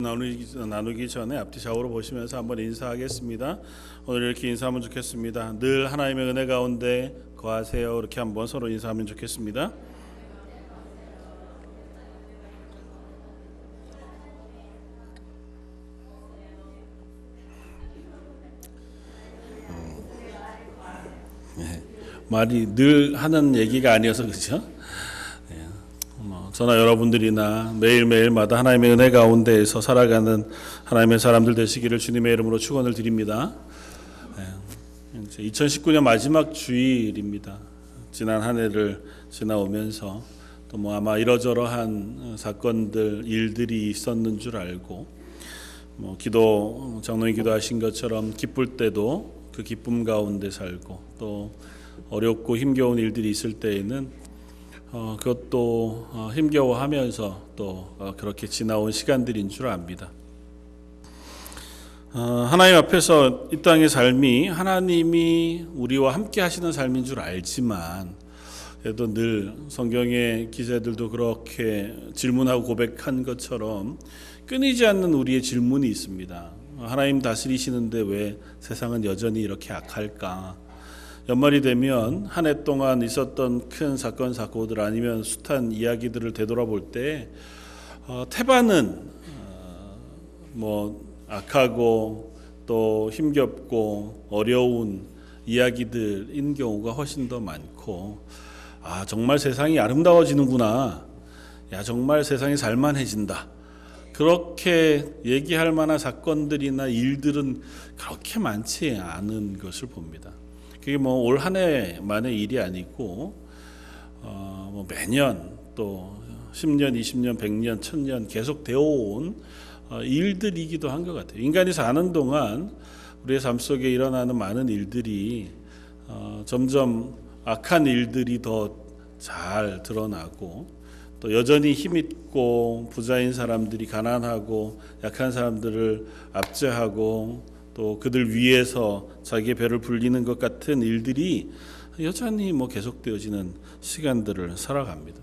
나누기 전에 앞뒤 좌우로 보시면서 한번 인사하겠습니다. 오늘 이렇게 인사하면 좋겠습니다. 늘 하나님의 은혜 가운데 거하세요. 이렇게 한번 서로 인사하면 좋겠습니다. 말이 늘 하는 얘기가 아니어서 그렇죠? 저나 여러분들이나 매일매일마다 하나님의 은혜 가운데에서 살아가는 하나님의 사람들 되시기를 주님의 이름으로 축원을 드립니다. 2019년 마지막 주일입니다. 지난 한 해를 지나오면서 또 아마 이러저러한 사건들, 일들이 있었는 줄 알고 장로님 기도하신 것처럼 기쁠 때도 그 기쁨 가운데 살고 또 어렵고 힘겨운 일들이 있을 때에는 그것도 힘겨워하면서 또 그렇게 지나온 시간들인 줄 압니다. 하나님 앞에서 이 땅의 삶이 하나님이 우리와 함께 하시는 삶인 줄 알지만 그래도 늘 성경의 기자들도 그렇게 질문하고 고백한 것처럼 끊이지 않는 우리의 질문이 있습니다. 하나님 다스리시는데 왜 세상은 여전히 이렇게 악할까? 연말이 되면 한 해 동안 있었던 큰 사건 사고들 아니면 숱한 이야기들을 되돌아볼 때 태반은 악하고 또 힘겹고 어려운 이야기들인 경우가 훨씬 더 많고 정말 세상이 아름다워지는구나. 정말 세상이 살만해진다. 그렇게 얘기할 만한 사건들이나 일들은 그렇게 많지 않은 것을 봅니다. 그게 올 한 해만의 일이 아니고 매년 또 10년, 20년, 100년, 1000년 계속 되어온 일들이기도 한 것 같아요. 인간이 사는 동안 우리의 삶 속에 일어나는 많은 일들이 점점 악한 일들이 더 잘 드러나고 또 여전히 힘있고 부자인 사람들이 가난하고 약한 사람들을 압제하고 또 그들 위에서 자기의 배를 불리는 것 같은 일들이 여전히 계속되어지는 시간들을 살아갑니다.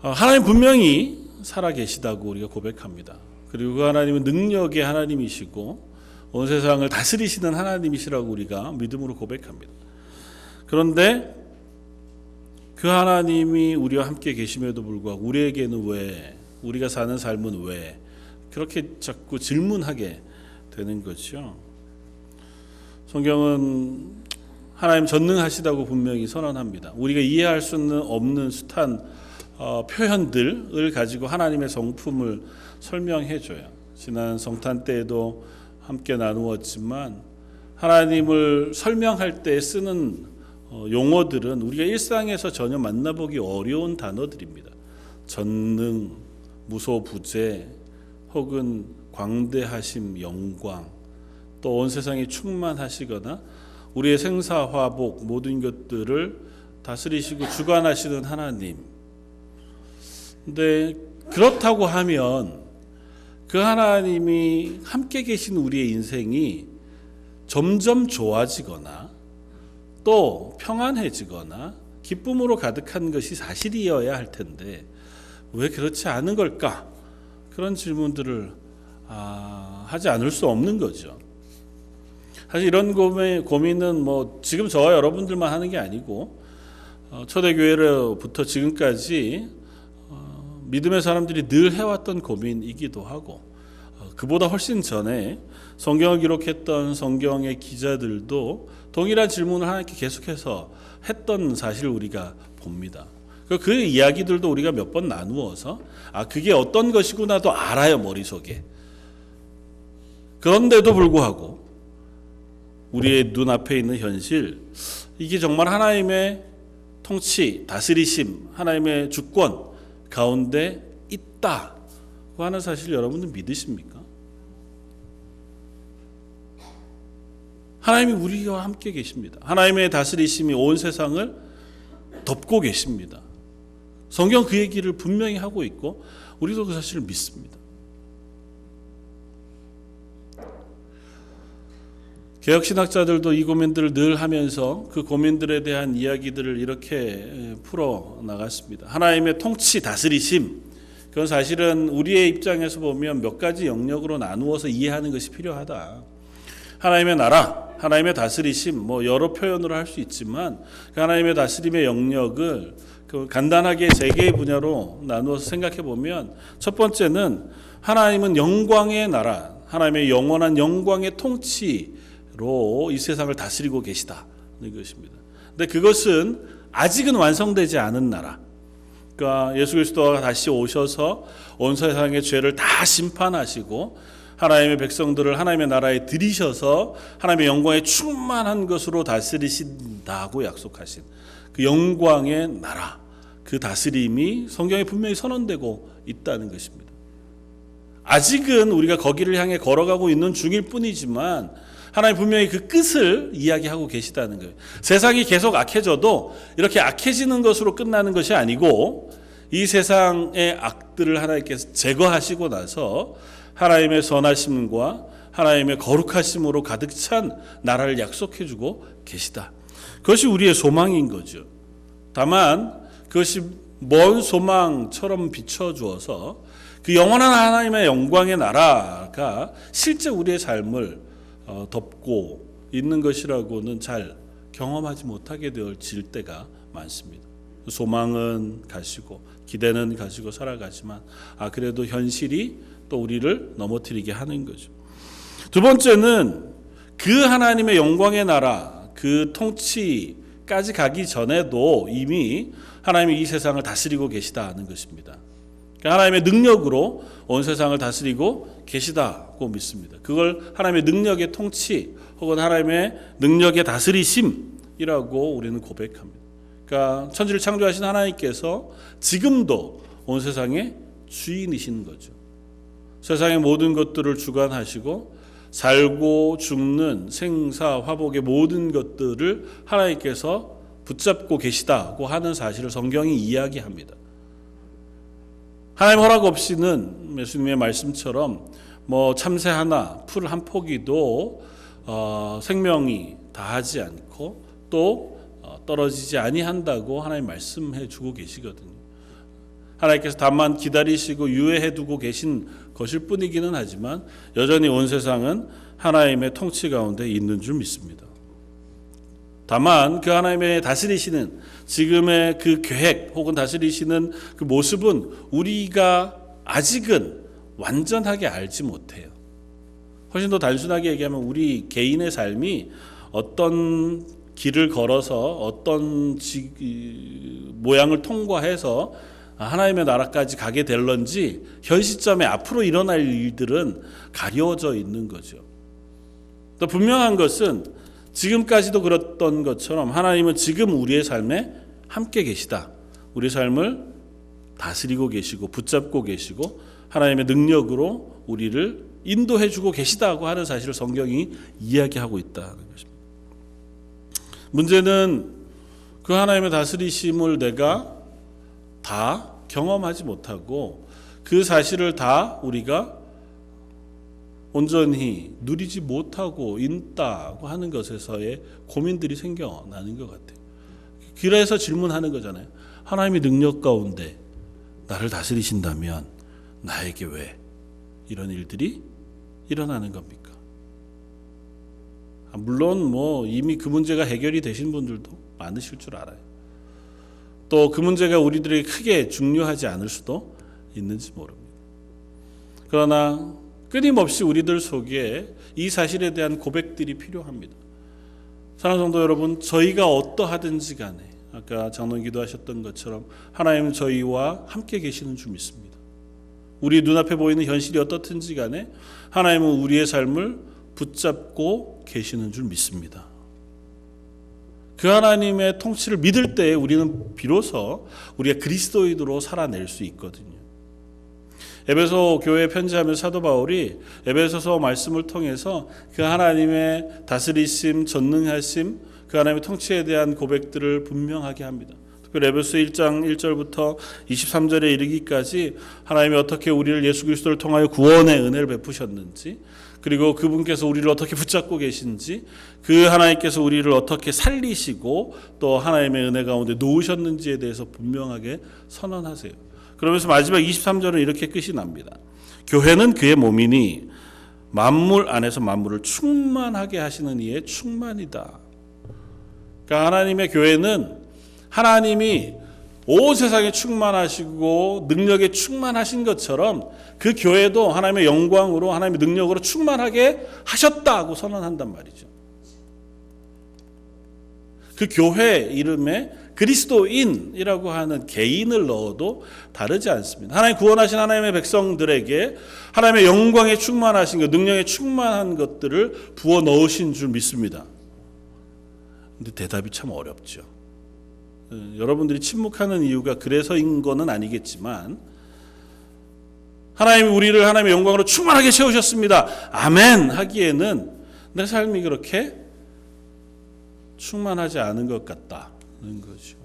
하나님 분명히 살아계시다고 우리가 고백합니다. 그리고 그 하나님은 능력의 하나님이시고 온 세상을 다스리시는 하나님이시라고 우리가 믿음으로 고백합니다. 그런데 그 하나님이 우리와 함께 계심에도 불구하고 우리에게는 왜, 우리가 사는 삶은 왜 그렇게 자꾸 질문하게 되는 거죠. 성경은 하나님 전능하시다고 분명히 선언합니다. 우리가 이해할 수는 없는 숱한 표현들을 가지고 하나님의 성품을 설명해 줘요. 지난 성탄 때에도 함께 나누었지만 하나님을 설명할 때 쓰는 용어들은 우리가 일상에서 전혀 만나보기 어려운 단어들입니다. 전능, 무소부재, 혹은 광대하심, 영광, 또 온 세상에 충만하시거나 우리의 생사화복 모든 것들을 다스리시고 주관하시는 하나님. 근데 그렇다고 하면 그 하나님이 함께 계신 우리의 인생이 점점 좋아지거나 또 평안해지거나 기쁨으로 가득한 것이 사실이어야 할 텐데 왜 그렇지 않은 걸까? 그런 질문들을 하지 않을 수 없는 거죠. 사실 이런 고민은 지금 저와 여러분들만 하는 게 아니고 초대교회로부터 지금까지 믿음의 사람들이 늘 해왔던 고민이기도 하고 그보다 훨씬 전에 성경을 기록했던 성경의 기자들도 동일한 질문을 하나님께 계속해서 했던 사실을 우리가 봅니다. 그 이야기들도 우리가 몇 번 나누어서 그게 어떤 것이구나도 알아요, 머릿속에. 그런데도 불구하고 우리의 눈앞에 있는 현실, 이게 정말 하나님의 통치, 다스리심, 하나님의 주권 가운데 있다고 하는 사실 여러분들 믿으십니까? 하나님이 우리와 함께 계십니다. 하나님의 다스리심이 온 세상을 덮고 계십니다. 성경 그 얘기를 분명히 하고 있고 우리도 그 사실을 믿습니다. 개혁신학자들도 이 고민들을 늘 하면서 그 고민들에 대한 이야기들을 이렇게 풀어나갔습니다. 하나님의 통치, 다스리심, 그건 사실은 우리의 입장에서 보면 몇 가지 영역으로 나누어서 이해하는 것이 필요하다. 하나님의 나라, 하나님의 다스리심, 여러 표현으로 할 수 있지만 그 하나님의 다스림의 영역을 간단하게 세 개의 분야로 나누어서 생각해 보면, 첫 번째는 하나님은 영광의 나라, 하나님의 영원한 영광의 통치로 이 세상을 다스리고 계시다는 것입니다. 근데 그것은 아직은 완성되지 않은 나라. 그러니까 예수 그리스도가 다시 오셔서 온 세상의 죄를 다 심판하시고 하나님의 백성들을 하나님의 나라에 들이셔서 하나님의 영광에 충만한 것으로 다스리신다고 약속하신 그 영광의 나라, 그 다스림이 성경에 분명히 선언되고 있다는 것입니다. 아직은 우리가 거기를 향해 걸어가고 있는 중일 뿐이지만 하나님 분명히 그 끝을 이야기하고 계시다는 거예요. 세상이 계속 악해져도 이렇게 악해지는 것으로 끝나는 것이 아니고, 이 세상의 악들을 하나님께서 제거하시고 나서 하나님의 선하심과 하나님의 거룩하심으로 가득 찬 나라를 약속해주고 계시다. 그것이 우리의 소망인 거죠. 다만 그것이 먼 소망처럼 비춰주어서 그 영원한 하나님의 영광의 나라가 실제 우리의 삶을 덮고 있는 것이라고는 잘 경험하지 못하게 되어질 때가 많습니다. 소망은 가시고 기대는 가지고 살아가지만 그래도 현실이 또 우리를 넘어뜨리게 하는 거죠. 두 번째는 그 하나님의 영광의 나라, 그 통치까지 가기 전에도 이미 하나님이 이 세상을 다스리고 계시다는 것입니다. 그러니까 하나님의 능력으로 온 세상을 다스리고 계시다고 믿습니다. 그걸 하나님의 능력의 통치 혹은 하나님의 능력의 다스리심이라고 우리는 고백합니다. 그러니까 천지를 창조하신 하나님께서 지금도 온 세상의 주인이신 거죠. 세상의 모든 것들을 주관하시고 살고 죽는 생사 화복의 모든 것들을 하나님께서 붙잡고 계시다고 하는 사실을 성경이 이야기합니다. 하나님 허락 없이는 예수님의 말씀처럼 참새 하나, 풀 한 포기도 생명이 다하지 않고 또 떨어지지 아니한다고 하나님 말씀해 주고 계시거든요. 하나님께서 다만 기다리시고 유예해 두고 계신 것일 뿐이기는 하지만 여전히 온 세상은 하나님의 통치 가운데 있는 줄 믿습니다. 다만 그 하나님의 다스리시는 지금의 그 계획 혹은 다스리시는 그 모습은 우리가 아직은 완전하게 알지 못해요. 훨씬 더 단순하게 얘기하면 우리 개인의 삶이 어떤 길을 걸어서 어떤 모양을 통과해서 하나님의 나라까지 가게 될런지 현 시점에 앞으로 일어날 일들은 가려져 있는 거죠. 또 분명한 것은 지금까지도 그랬던 것처럼 하나님은 지금 우리의 삶에 함께 계시다. 우리의 삶을 다스리고 계시고 붙잡고 계시고 하나님의 능력으로 우리를 인도해 주고 계시다고 하는 사실을 성경이 이야기하고 있다는 것입니다. 문제는 그 하나님의 다스리심을 내가 다 경험하지 못하고 그 사실을 다 우리가 온전히 누리지 못하고 있다고 하는 것에서의 고민들이 생겨나는 것 같아요. 그래서 질문하는 거잖아요. 하나님의 능력 가운데 나를 다스리신다면 나에게 왜 이런 일들이 일어나는 겁니까? 물론 이미 그 문제가 해결이 되신 분들도 많으실 줄 알아요. 또 그 문제가 우리들에게 크게 중요하지 않을 수도 있는지 모릅니다. 그러나 끊임없이 우리들 속에 이 사실에 대한 고백들이 필요합니다. 사랑하는 성도 여러분, 저희가 어떠하든지 간에 아까 장로님 기도하셨던 것처럼 하나님은 저희와 함께 계시는 줄 믿습니다. 우리 눈앞에 보이는 현실이 어떻든지 간에 하나님은 우리의 삶을 붙잡고 계시는 줄 믿습니다. 그 하나님의 통치를 믿을 때 우리는 비로소 우리가 그리스도인으로 살아낼 수 있거든요. 에베소 교회에 편지하면서 사도 바울이 에베소서 말씀을 통해서 그 하나님의 다스리심, 전능하심, 그 하나님의 통치에 대한 고백들을 분명하게 합니다. 특별히 에베소 1장 1절부터 23절에 이르기까지 하나님이 어떻게 우리를 예수 그리스도를 통하여 구원의 은혜를 베푸셨는지, 그리고 그분께서 우리를 어떻게 붙잡고 계신지, 그 하나님께서 우리를 어떻게 살리시고 또 하나님의 은혜 가운데 놓으셨는지에 대해서 분명하게 선언하세요. 그러면서 마지막 23절은 이렇게 끝이 납니다. 교회는 그의 몸이니 만물 안에서 만물을 충만하게 하시는 이의 충만이다. 그러니까 하나님의 교회는 하나님이 온 세상에 충만하시고 능력에 충만하신 것처럼 그 교회도 하나님의 영광으로 하나님의 능력으로 충만하게 하셨다고 선언한단 말이죠. 그 교회 이름에 그리스도인이라고 하는 개인을 넣어도 다르지 않습니다. 하나님 구원하신 하나님의 백성들에게 하나님의 영광에 충만하신 것, 능력에 충만한 것들을 부어 넣으신 줄 믿습니다. 근데 대답이 참 어렵죠. 여러분들이 침묵하는 이유가 그래서인 거는 아니겠지만 하나님이 우리를 하나님의 영광으로 충만하게 채우셨습니다. 아멘 하기에는 내 삶이 그렇게 충만하지 않은 것 같다는 거죠.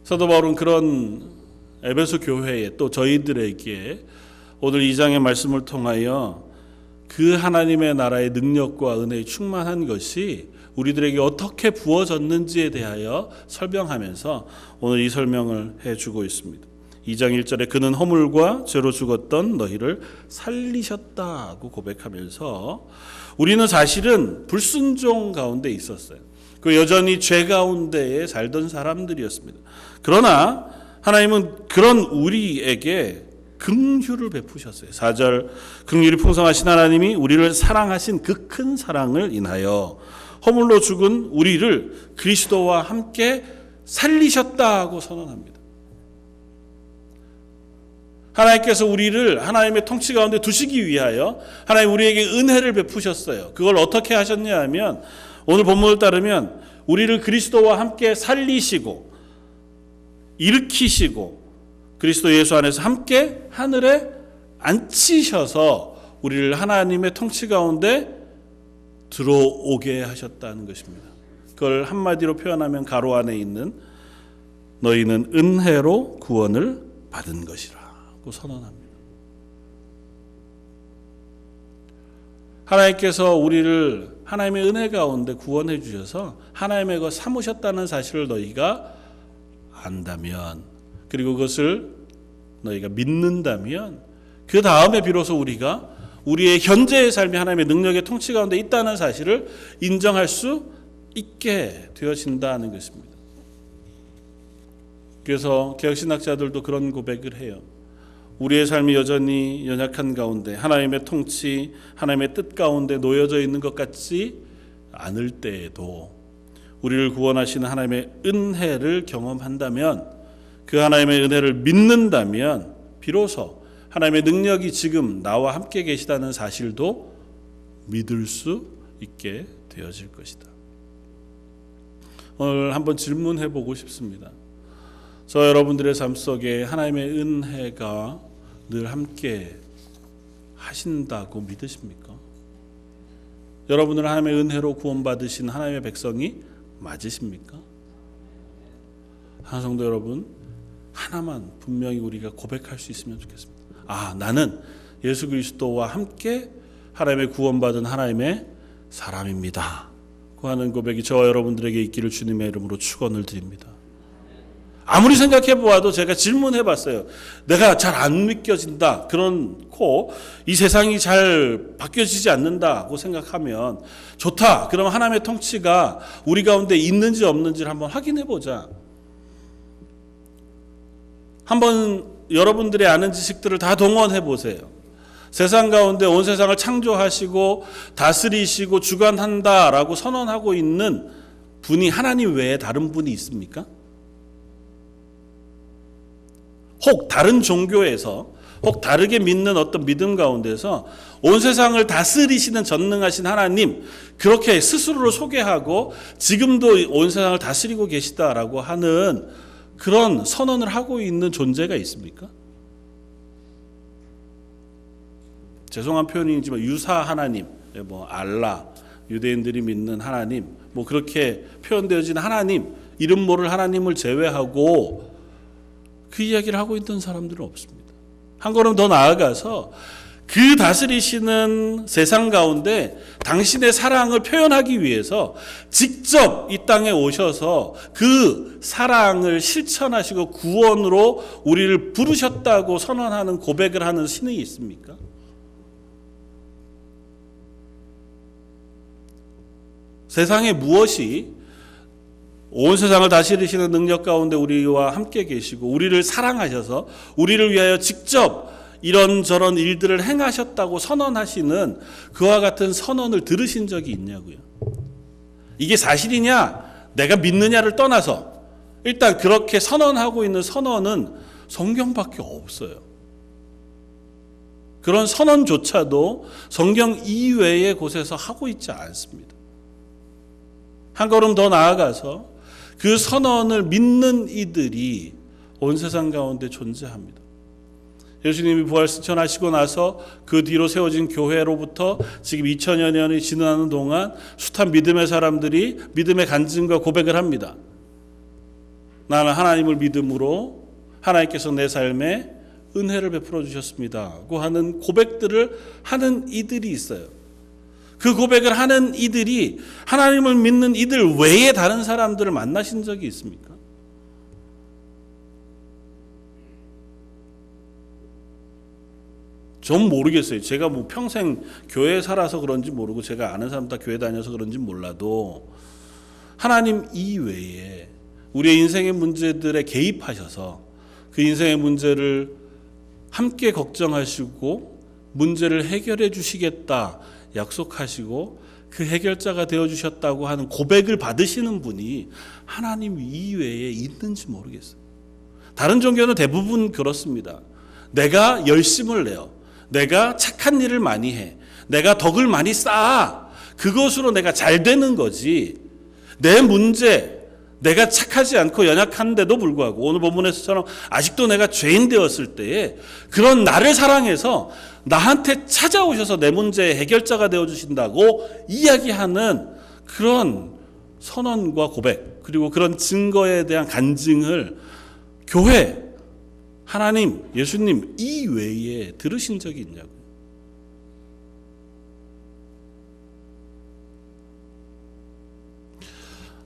사도 바울은 그런 에베소 교회에 또 저희들에게 오늘 2장의 말씀을 통하여 그 하나님의 나라의 능력과 은혜의 충만한 것이 우리들에게 어떻게 부어졌는지에 대하여 설명하면서 오늘 이 설명을 해주고 있습니다. 2장 1절에 그는 허물과 죄로 죽었던 너희를 살리셨다고 고백하면서 우리는 사실은 불순종 가운데 있었어요. 그 여전히 죄 가운데에 살던 사람들이었습니다. 그러나 하나님은 그런 우리에게 긍휼을 베푸셨어요. 4절 긍휼이 풍성하신 하나님이 우리를 사랑하신 그 큰 사랑을 인하여 허물로 죽은 우리를 그리스도와 함께 살리셨다고 선언합니다. 하나님께서 우리를 하나님의 통치 가운데 두시기 위하여 하나님 우리에게 은혜를 베푸셨어요. 그걸 어떻게 하셨냐 하면 오늘 본문을 따르면 우리를 그리스도와 함께 살리시고 일으키시고 그리스도 예수 안에서 함께 하늘에 앉히셔서 우리를 하나님의 통치 가운데 들어오게 하셨다는 것입니다. 그걸 한마디로 표현하면 가로 안에 있는 너희는 은혜로 구원을 받은 것이라고 선언합니다. 하나님께서 우리를 하나님의 은혜 가운데 구원해 주셔서 하나님의 것 삼으셨다는 사실을 너희가 안다면, 그리고 그것을 너희가 믿는다면 그 다음에 비로소 우리가 우리의 현재의 삶이 하나님의 능력의 통치 가운데 있다는 사실을 인정할 수 있게 되어진다는 것입니다. 그래서 개혁신학자들도 그런 고백을 해요. 우리의 삶이 여전히 연약한 가운데 하나님의 통치, 하나님의 뜻 가운데 놓여져 있는 것 같지 않을 때에도 우리를 구원하시는 하나님의 은혜를 경험한다면, 그 하나님의 은혜를 믿는다면 비로소 하나님의 능력이 지금 나와 함께 계시다는 사실도 믿을 수 있게 되어질 것이다. 오늘 한번 질문해 보고 싶습니다. 저 여러분들의 삶 속에 하나님의 은혜가 늘 함께 하신다고 믿으십니까? 여러분은 하나님의 은혜로 구원받으신 하나님의 백성이 맞으십니까? 성도 여러분, 하나만 분명히 우리가 고백할 수 있으면 좋겠습니다. 나는 예수 그리스도와 함께 하나님의 구원받은 하나님의 사람입니다 그 하는 고백이 저와 여러분들에게 있기를 주님의 이름으로 축원을 드립니다. 아무리 생각해 보아도 제가 질문해 봤어요. 내가 잘 안 믿겨진다, 그렇고 이 세상이 잘 바뀌어지지 않는다고 생각하면 좋다. 그럼 하나님의 통치가 우리 가운데 있는지 없는지를 한번 확인해 보자. 한번 여러분들이 아는 지식들을 다 동원해 보세요. 세상 가운데 온 세상을 창조하시고 다스리시고 주관한다라고 선언하고 있는 분이 하나님 외에 다른 분이 있습니까? 혹 다른 종교에서, 혹 다르게 믿는 어떤 믿음 가운데서 온 세상을 다스리시는 전능하신 하나님, 그렇게 스스로를 소개하고 지금도 온 세상을 다스리고 계시다라고 하는 그런 선언을 하고 있는 존재가 있습니까? 죄송한 표현이지만 유사 하나님, 알라, 유대인들이 믿는 하나님, 그렇게 표현되어진 하나님, 이름 모를 하나님을 제외하고 그 이야기를 하고 있던 사람들은 없습니다. 한 걸음 더 나아가서 그 다스리시는 세상 가운데 당신의 사랑을 표현하기 위해서 직접 이 땅에 오셔서 그 사랑을 실천하시고 구원으로 우리를 부르셨다고 선언하는 고백을 하는 신이 있습니까? 세상에 무엇이 온 세상을 다스리시는 능력 가운데 우리와 함께 계시고 우리를 사랑하셔서 우리를 위하여 직접 이런저런 일들을 행하셨다고 선언하시는 그와 같은 선언을 들으신 적이 있냐고요. 이게 사실이냐 내가 믿느냐를 떠나서 일단 그렇게 선언하고 있는 선언은 성경밖에 없어요. 그런 선언조차도 성경 이외의 곳에서 하고 있지 않습니다. 한 걸음 더 나아가서 그 선언을 믿는 이들이 온 세상 가운데 존재합니다. 예수님이 부활승천하시고 나서 그 뒤로 세워진 교회로부터 지금 2000여 년이 지나는 동안 숱한 믿음의 사람들이 믿음의 간증과 고백을 합니다. 나는 하나님을 믿음으로 하나님께서 내 삶에 은혜를 베풀어 주셨습니다고 하는 고백들을 하는 이들이 있어요. 그 고백을 하는 이들이 하나님을 믿는 이들 외에 다른 사람들을 만나신 적이 있습니까? 전 모르겠어요. 제가 뭐 평생 교회에 살아서 그런지 모르고 제가 아는 사람 다 교회 다녀서 그런지 몰라도 하나님 이외에 우리의 인생의 문제들에 개입하셔서 그 인생의 문제를 함께 걱정하시고 문제를 해결해 주시겠다 약속하시고 그 해결자가 되어주셨다고 하는 고백을 받으시는 분이 하나님 이외에 있는지 모르겠어요. 다른 종교는 대부분 그렇습니다. 내가 열심을 내어 내가 착한 일을 많이 해 내가 덕을 많이 쌓아 그것으로 내가 잘 되는 거지 내 문제 내가 착하지 않고 연약한데도 불구하고 오늘 본문에서처럼 아직도 내가 죄인 되었을 때에 그런 나를 사랑해서 나한테 찾아오셔서 내 문제의 해결자가 되어주신다고 이야기하는 그런 선언과 고백 그리고 그런 증거에 대한 간증을 교회, 하나님, 예수님 이외에 들으신 적이 있냐고요.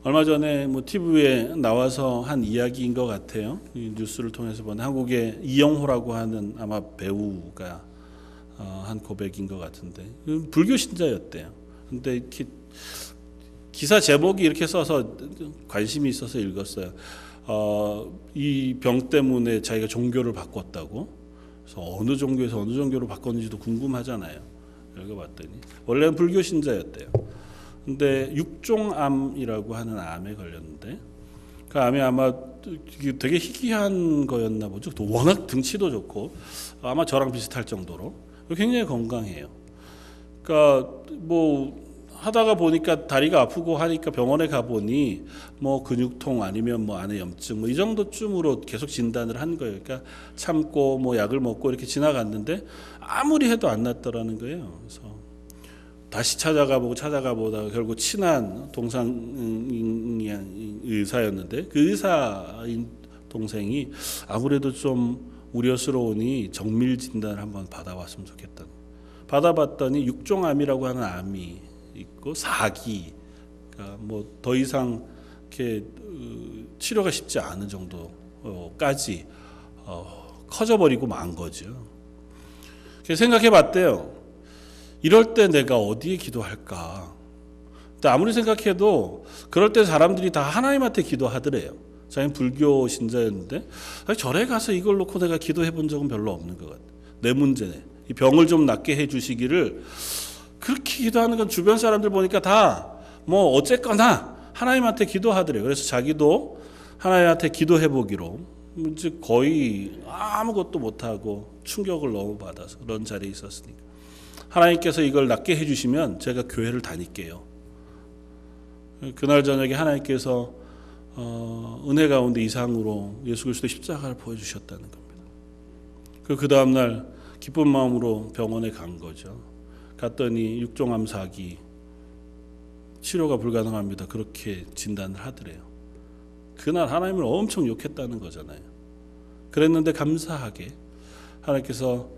얼마 전에 뭐 TV에 나와서 한 이야기인 것 같아요. 이 뉴스를 통해서 본 한국의 이영호라고 하는 아마 배우가 한 고백인 것 같은데 불교 신자였대요. 근데 기사 제목이 이렇게 써서 관심이 있어서 읽었어요. 이 병 때문에 자기가 종교를 바꿨다고. 그래서 어느 종교에서 어느 종교로 바꿨는지도 궁금하잖아요. 읽어봤더니 원래는 불교 신자였대요. 근데 육종암이라고 하는 암에 걸렸는데 그 암이 아마 되게 희귀한 거였나 보죠. 또 워낙 등치도 좋고 아마 저랑 비슷할 정도로 굉장히 건강해요. 그러니까 뭐 하다가 보니까 다리가 아프고 하니까 병원에 가보니 뭐 근육통 아니면 뭐 안에 염증 뭐 이 정도쯤으로 계속 진단을 한 거예요. 그러니까 참고 뭐 약을 먹고 이렇게 지나갔는데 아무리 해도 안 낫더라는 거예요. 그래서 다시 찾아가보다 결국 친한 동상 의사였는데 그 의사인 동생이 아무래도 좀 우려스러우니 정밀 진단을 한번 받아봤으면 좋겠다. 받아봤더니 육종암이라고 하는 암이 있고 4기, 그러니까 뭐 더 이상 이렇게 치료가 쉽지 않은 정도까지 커져버리고 만 거죠. 생각해봤대요. 이럴 때 내가 어디에 기도할까? 근데 아무리 생각해도 그럴 때 사람들이 다 하나님한테 기도하더래요. 자기는 불교 신자였는데 절에 가서 이걸 놓고 내가 기도해 본 적은 별로 없는 것 같아요. 내 문제네. 이 병을 좀 낫게 해 주시기를 그렇게 기도하는 건 주변 사람들 보니까 다 뭐 어쨌거나 하나님한테 기도하더래요. 그래서 자기도 하나님한테 기도해 보기로 즉 거의 아무것도 못하고 충격을 너무 받아서 그런 자리에 있었으니까 하나님께서 이걸 낫게 해주시면 제가 교회를 다닐게요. 그날 저녁에 하나님께서 은혜 가운데 이상으로 예수 그리스도의 십자가를 보여주셨다는 겁니다. 그 다음 날 기쁜 마음으로 병원에 간 거죠. 갔더니 육종암 4기 치료가 불가능합니다. 그렇게 진단을 하더래요. 그날 하나님을 엄청 욕했다는 거잖아요. 그랬는데 감사하게 하나님께서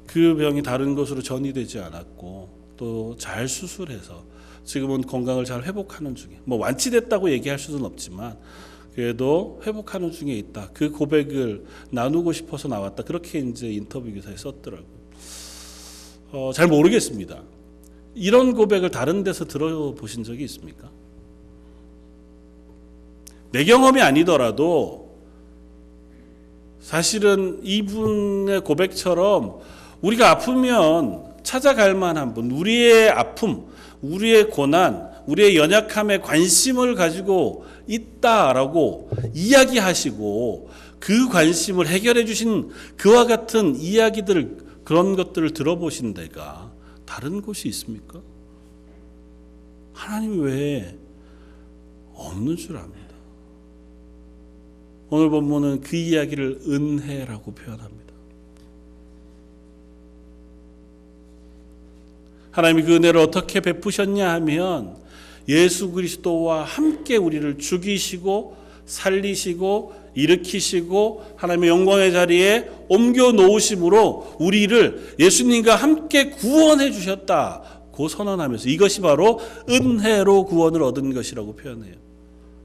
그 병이 다른 것으로 전이되지 않았고 또 잘 수술해서 지금은 건강을 잘 회복하는 중에, 뭐 완치됐다고 얘기할 수는 없지만 그래도 회복하는 중에 있다. 그 고백을 나누고 싶어서 나왔다. 그렇게 이제 인터뷰 기사에 썼더라고요. 잘 모르겠습니다. 이런 고백을 다른 데서 들어보신 적이 있습니까? 내 경험이 아니더라도 사실은 이분의 고백처럼 우리가 아프면 찾아갈 만한 분, 우리의 아픔, 우리의 고난, 우리의 연약함에 관심을 가지고 있다라고 이야기하시고 그 관심을 해결해 주신 그와 같은 이야기들, 그런 것들을 들어보신 데가 다른 곳이 있습니까? 하나님 외에 없는 줄 압니다. 오늘 본문은 그 이야기를 은혜라고 표현합니다. 하나님이 그 은혜를 어떻게 베푸셨냐 하면 예수 그리스도와 함께 우리를 죽이시고 살리시고 일으키시고 하나님의 영광의 자리에 옮겨 놓으심으로 우리를 예수님과 함께 구원해 주셨다고 선언하면서 이것이 바로 은혜로 구원을 얻은 것이라고 표현해요.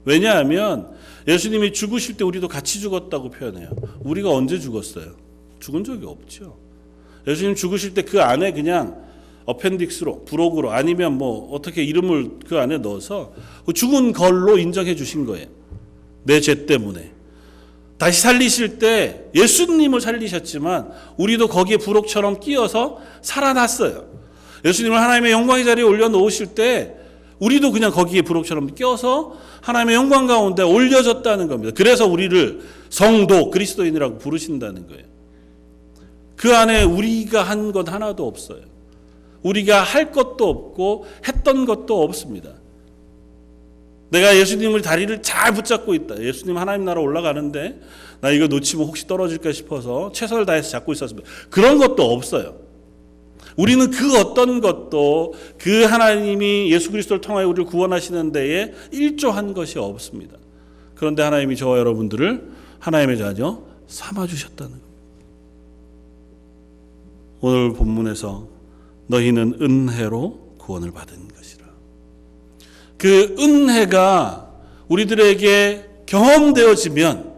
왜냐하면 예수님이 죽으실 때 우리도 같이 죽었다고 표현해요. 우리가 언제 죽었어요? 죽은 적이 없죠. 예수님 죽으실 때 그 안에 그냥 어펜딕스로, 부록으로 아니면 뭐 어떻게 이름을 그 안에 넣어서 죽은 걸로 인정해 주신 거예요. 내 죄 때문에. 다시 살리실 때 예수님을 살리셨지만 우리도 거기에 부록처럼 끼어서 살아났어요. 예수님을 하나님의 영광의 자리에 올려놓으실 때 우리도 그냥 거기에 부록처럼 껴서 하나님의 영광 가운데 올려졌다는 겁니다. 그래서 우리를 성도, 그리스도인이라고 부르신다는 거예요. 그 안에 우리가 한 것 하나도 없어요. 우리가 할 것도 없고 했던 것도 없습니다. 내가 예수님을 다리를 잘 붙잡고 있다. 예수님 하나님 나라 올라가는데 나 이거 놓치면 혹시 떨어질까 싶어서 최선을 다해서 잡고 있었습니다. 그런 것도 없어요. 우리는 그 어떤 것도 그 하나님이 예수 그리스도를 통하여 우리를 구원하시는 데에 일조한 것이 없습니다. 그런데 하나님이 저와 여러분들을 하나님의 자녀 삼아주셨다는 겁니다. 오늘 본문에서 너희는 은혜로 구원을 받은 것이라. 그 은혜가 우리들에게 경험되어지면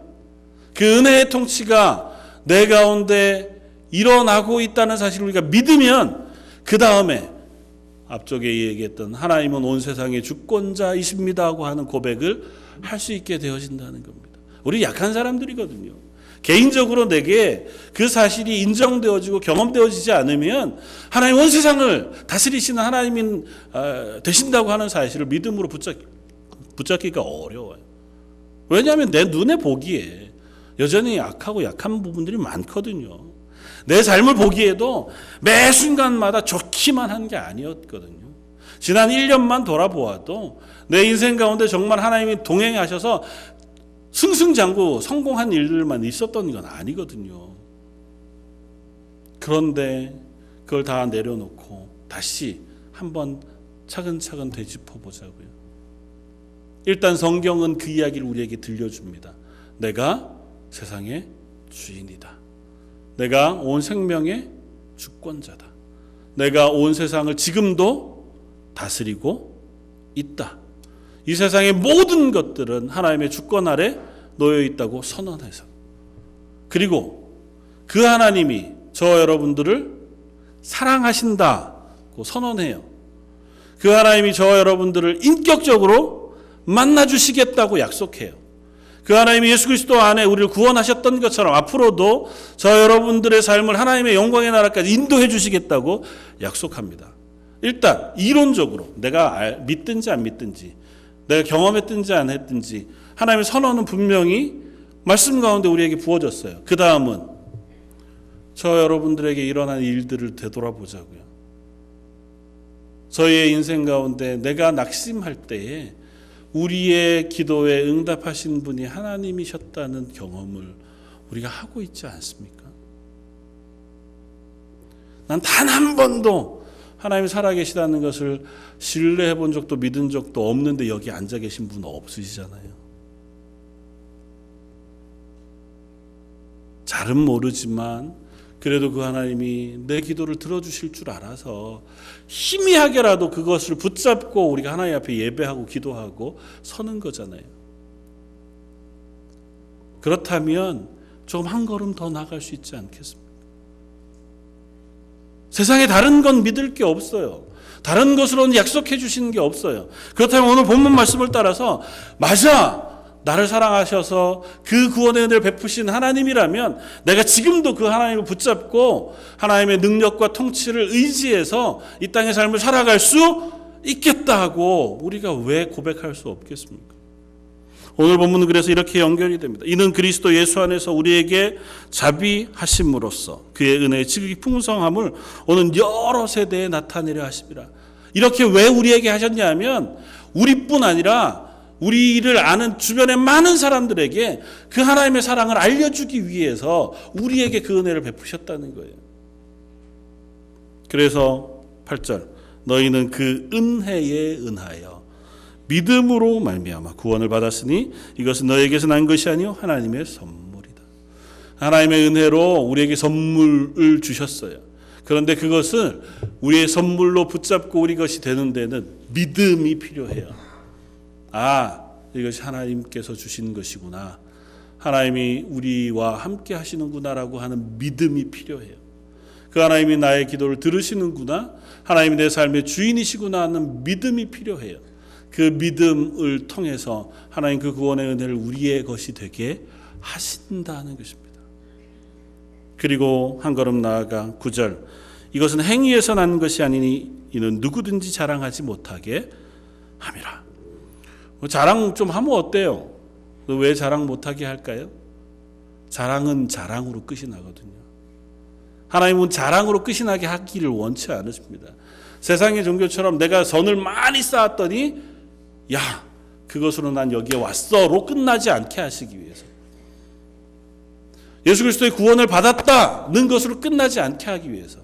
그 은혜의 통치가 내 가운데 일어나고 있다는 사실을 우리가 믿으면 그 다음에 앞쪽에 얘기했던 하나님은 온 세상의 주권자이십니다 하고 하는 고백을 할 수 있게 되어진다는 겁니다. 우리 약한 사람들이거든요. 개인적으로 내게 그 사실이 인정되어지고 경험되어지지 않으면 하나님 온 세상을 다스리시는 하나님인 되신다고 하는 사실을 믿음으로 붙잡기가 어려워요. 왜냐하면 내 눈에 보기에 여전히 악하고 약한 부분들이 많거든요. 내 삶을 보기에도 매 순간마다 좋기만 한 게 아니었거든요. 지난 1년만 돌아보아도 내 인생 가운데 정말 하나님이 동행하셔서 승승장구 성공한 일들만 있었던 건 아니거든요. 그런데 그걸 다 내려놓고 다시 한번 차근차근 되짚어 보자고요. 일단 성경은 그 이야기를 우리에게 들려줍니다. 내가 세상의 주인이다. 내가 온 생명의 주권자다. 내가 온 세상을 지금도 다스리고 있다. 이 세상의 모든 것들은 하나님의 주권 아래 놓여 있다고 선언해서, 그리고 그 하나님이 저와 여러분들을 사랑하신다고 선언해요. 그 하나님이 저와 여러분들을 인격적으로 만나주시겠다고 약속해요. 그 하나님이 예수 그리스도 안에 우리를 구원하셨던 것처럼 앞으로도 저와 여러분들의 삶을 하나님의 영광의 나라까지 인도해 주시겠다고 약속합니다. 일단 이론적으로 내가 믿든지 안 믿든지, 내가 경험했든지 안 했든지 하나님의 선언은 분명히 말씀 가운데 우리에게 부어졌어요. 그 다음은 저 여러분들에게 일어난 일들을 되돌아보자고요. 저희의 인생 가운데 내가 낙심할 때에 우리의 기도에 응답하신 분이 하나님이셨다는 경험을 우리가 하고 있지 않습니까? 난 단 한 번도 하나님이 살아계시다는 것을 신뢰해 본 적도 믿은 적도 없는데 여기 앉아 계신 분 없으시잖아요. 잘은 모르지만 그래도 그 하나님이 내 기도를 들어주실 줄 알아서 희미하게라도 그것을 붙잡고 우리가 하나님 앞에 예배하고 기도하고 서는 거잖아요. 그렇다면 조금 한 걸음 더 나아갈 수 있지 않겠습니까? 세상에 다른 건 믿을 게 없어요. 다른 것으로는 약속해 주시는 게 없어요. 그렇다면 오늘 본문 말씀을 따라서 맞아! 나를 사랑하셔서 그 구원의 은혜를 베푸신 하나님이라면 내가 지금도 그 하나님을 붙잡고 하나님의 능력과 통치를 의지해서 이 땅의 삶을 살아갈 수 있겠다 하고 우리가 왜 고백할 수 없겠습니까? 오늘 본문은 그래서 이렇게 연결이 됩니다. 이는 그리스도 예수 안에서 우리에게 자비하심으로써 그의 은혜의 지극히 풍성함을 오는 여러 세대에 나타내려 하심이라. 이렇게 왜 우리에게 하셨냐면 우리뿐 아니라 우리를 아는 주변의 많은 사람들에게 그 하나님의 사랑을 알려주기 위해서 우리에게 그 은혜를 베푸셨다는 거예요. 그래서 8절 너희는 그 은혜에 은하여 믿음으로 말미암아 구원을 받았으니 이것은 너희에게서 난 것이 아니요 하나님의 선물이다. 하나님의 은혜로 우리에게 선물을 주셨어요. 그런데 그것을 우리의 선물로 붙잡고 우리 것이 되는 데는 믿음이 필요해요. 아, 이것이 하나님께서 주신 것이구나. 하나님이 우리와 함께 하시는구나라고 하는 믿음이 필요해요. 그 하나님이 나의 기도를 들으시는구나. 하나님이 내 삶의 주인이시구나 하는 믿음이 필요해요. 그 믿음을 통해서 하나님 그 구원의 은혜를 우리의 것이 되게 하신다는 것입니다. 그리고 한 걸음 나아가 9절 이것은 행위에서 난 것이 아니니 이는 누구든지 자랑하지 못하게 함이라. 자랑 좀 하면 어때요? 왜 자랑 못하게 할까요? 자랑은 자랑으로 끝이 나거든요. 하나님은 자랑으로 끝이 나게 하기를 원치 않으십니다. 세상의 종교처럼 내가 선을 많이 쌓았더니 야 그것으로 난 여기에 왔어로 끝나지 않게 하시기 위해서 예수 그리스도의 구원을 받았다는 것으로 끝나지 않게 하기 위해서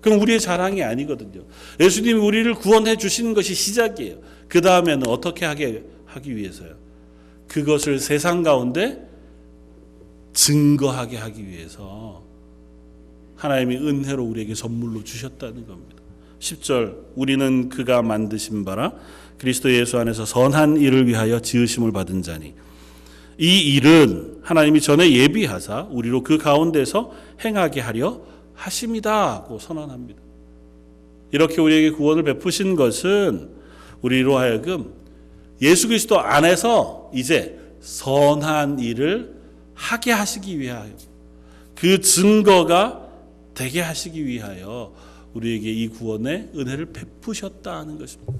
그럼 우리의 자랑이 아니거든요. 예수님이 우리를 구원해 주시는 것이 시작이에요. 그 다음에는 어떻게 하기 위해서요? 그것을 세상 가운데 증거하게 하기 위해서 하나님이 은혜로 우리에게 선물로 주셨다는 겁니다. 10절 우리는 그가 만드신 바라 그리스도 예수 안에서 선한 일을 위하여 지으심을 받은 자니 이 일은 하나님이 전에 예비하사 우리로 그 가운데서 행하게 하려 하심이다 하고 선언합니다. 이렇게 우리에게 구원을 베푸신 것은 우리로 하여금 예수 그리스도 안에서 이제 선한 일을 하게 하시기 위하여 그 증거가 되게 하시기 위하여 우리에게 이 구원의 은혜를 베푸셨다는 것입니다.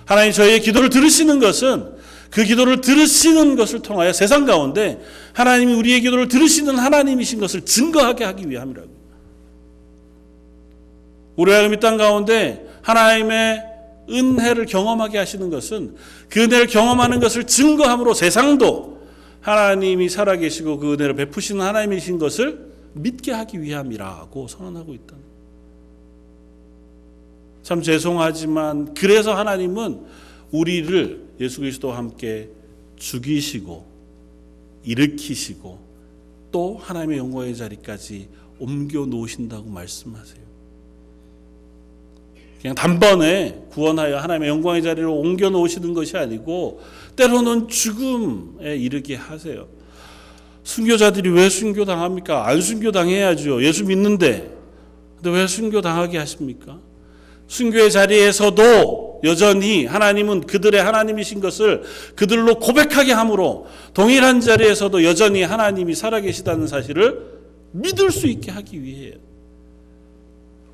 하나님 저희의 기도를 들으시는 것은 그 기도를 들으시는 것을 통하여 세상 가운데 하나님이 우리의 기도를 들으시는 하나님이신 것을 증거하게 하기 위함이라고. 우리가 이 땅 가운데 하나님의 은혜를 경험하게 하시는 것은 그 은혜를 경험하는 것을 증거함으로 세상도 하나님이 살아계시고 그 은혜를 베푸시는 하나님이신 것을 믿게 하기 위함이라고 선언하고 있다. 참 죄송하지만 그래서 하나님은 우리를 예수 그리스도와 함께 죽이시고 일으키시고 또 하나님의 영광의 자리까지 옮겨 놓으신다고 말씀하세요. 그냥 단번에 구원하여 하나님의 영광의 자리로 옮겨 놓으시는 것이 아니고 때로는 죽음에 이르게 하세요. 순교자들이 왜 순교당합니까? 안 순교당해야죠. 예수 믿는데. 근데 왜 순교당하게 하십니까? 순교의 자리에서도 여전히 하나님은 그들의 하나님이신 것을 그들로 고백하게 함으로 동일한 자리에서도 여전히 하나님이 살아계시다는 사실을 믿을 수 있게 하기 위해요.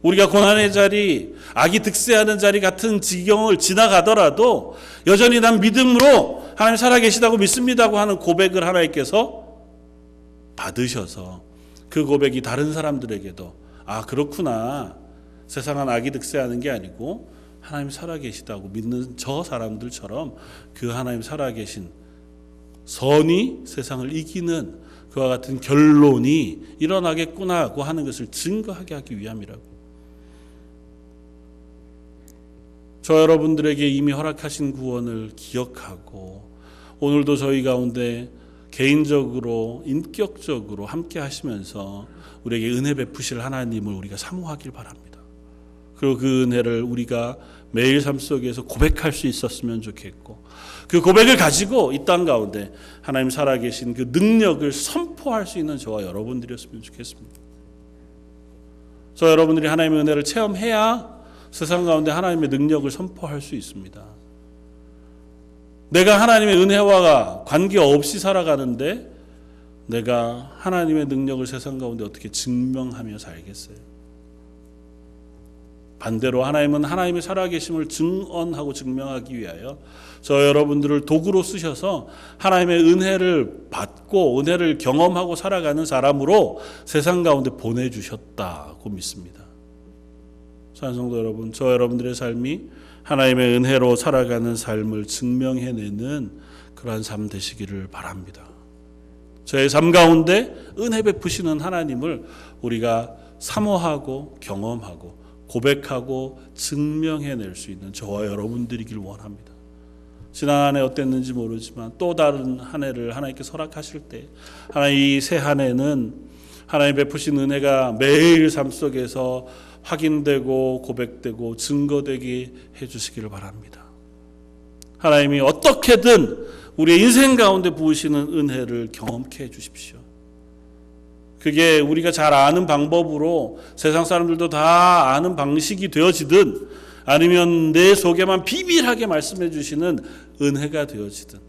우리가 고난의 자리, 악이 득세하는 자리 같은 지경을 지나가더라도 여전히 난 믿음으로 하나님 살아계시다고 믿습니다고 하는 고백을 하나님께서 받으셔서 그 고백이 다른 사람들에게도 아 그렇구나. 세상은 악이 득세하는 게 아니고 하나님 살아계시다고 믿는 저 사람들처럼 그 하나님 살아계신 선이 세상을 이기는 그와 같은 결론이 일어나겠구나 하고 하는 것을 증거하게 하기 위함이라고. 저 여러분들에게 이미 허락하신 구원을 기억하고 오늘도 저희 가운데 개인적으로 인격적으로 함께 하시면서 우리에게 은혜 베푸실 하나님을 우리가 사모하길 바랍니다. 그리고 그 은혜를 우리가 매일 삶 속에서 고백할 수 있었으면 좋겠고, 그 고백을 가지고 이 땅 가운데 하나님 살아계신 그 능력을 선포할 수 있는 저와 여러분들이었으면 좋겠습니다. 저 여러분들이 하나님의 은혜를 체험해야 세상 가운데 하나님의 능력을 선포할 수 있습니다. 내가 하나님의 은혜와 관계없이 살아가는데 내가 하나님의 능력을 세상 가운데 어떻게 증명하며 살겠어요? 반대로 하나님은 하나님의 살아계심을 증언하고 증명하기 위하여 저 여러분들을 도구로 쓰셔서 하나님의 은혜를 받고 은혜를 경험하고 살아가는 사람으로 세상 가운데 보내주셨다고 믿습니다. 사랑하는 성도 여러분, 저 여러분들의 삶이 하나님의 은혜로 살아가는 삶을 증명해내는 그러한 삶 되시기를 바랍니다. 저의 삶 가운데 은혜 베푸시는 하나님을 우리가 사모하고 경험하고 고백하고 증명해낼 수 있는 저와 여러분들이길 원합니다. 지난 한 해 어땠는지 모르지만 또 다른 한 해를 하나님께 허락하실 때 하나님 이 새 한 해는 하나님 베푸신 은혜가 매일 삶 속에서 확인되고 고백되고 증거되게 해주시기를 바랍니다. 하나님이 어떻게든 우리의 인생 가운데 부으시는 은혜를 경험케 해주십시오. 그게 우리가 잘 아는 방법으로 세상 사람들도 다 아는 방식이 되어지든 아니면 내 속에만 비밀하게 말씀해 주시는 은혜가 되어지든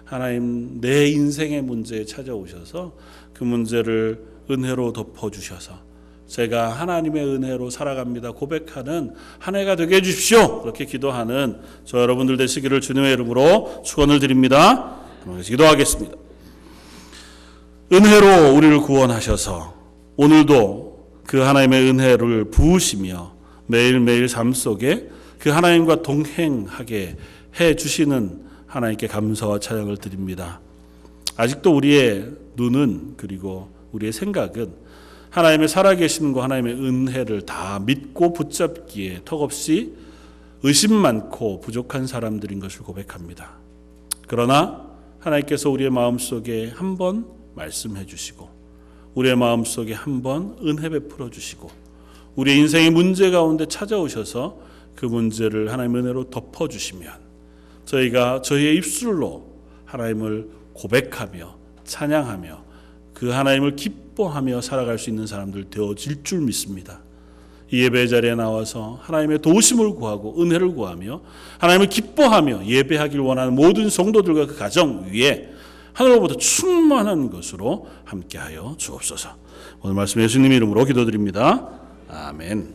하나님 내 인생의 문제에 찾아오셔서 그 문제를 은혜로 덮어주셔서 제가 하나님의 은혜로 살아갑니다 고백하는 한 해가 되게 해주십시오. 그렇게 기도하는 저 여러분들 되시기를 주님의 이름으로 축원을 드립니다. 기도하겠습니다. 은혜로 우리를 구원하셔서 오늘도 그 하나님의 은혜를 부으시며 매일매일 삶 속에 그 하나님과 동행하게 해주시는 하나님께 감사와 찬양을 드립니다. 아직도 우리의 눈은 그리고 우리의 생각은 하나님의 살아계심과 하나님의 은혜를 다 믿고 붙잡기에 턱없이 의심 많고 부족한 사람들인 것을 고백합니다. 그러나 하나님께서 우리의 마음속에 한번 말씀해 주시고 우리의 마음속에 한번 은혜 베풀어 주시고 우리의 인생의 문제 가운데 찾아오셔서 그 문제를 하나님의 은혜로 덮어주시면 저희가 저희의 입술로 하나님을 고백하며 찬양하며 그 하나님을 기뻐하며 살아갈 수 있는 사람들 되어질 줄 믿습니다. 이 예배 자리에 나와서 하나님의 도우심을 구하고 은혜를 구하며 하나님을 기뻐하며 예배하길 원하는 모든 성도들과 그 가정 위에 하늘로부터 충만한 것으로 함께하여 주옵소서. 오늘 말씀 예수님 이름으로 기도드립니다. 아멘.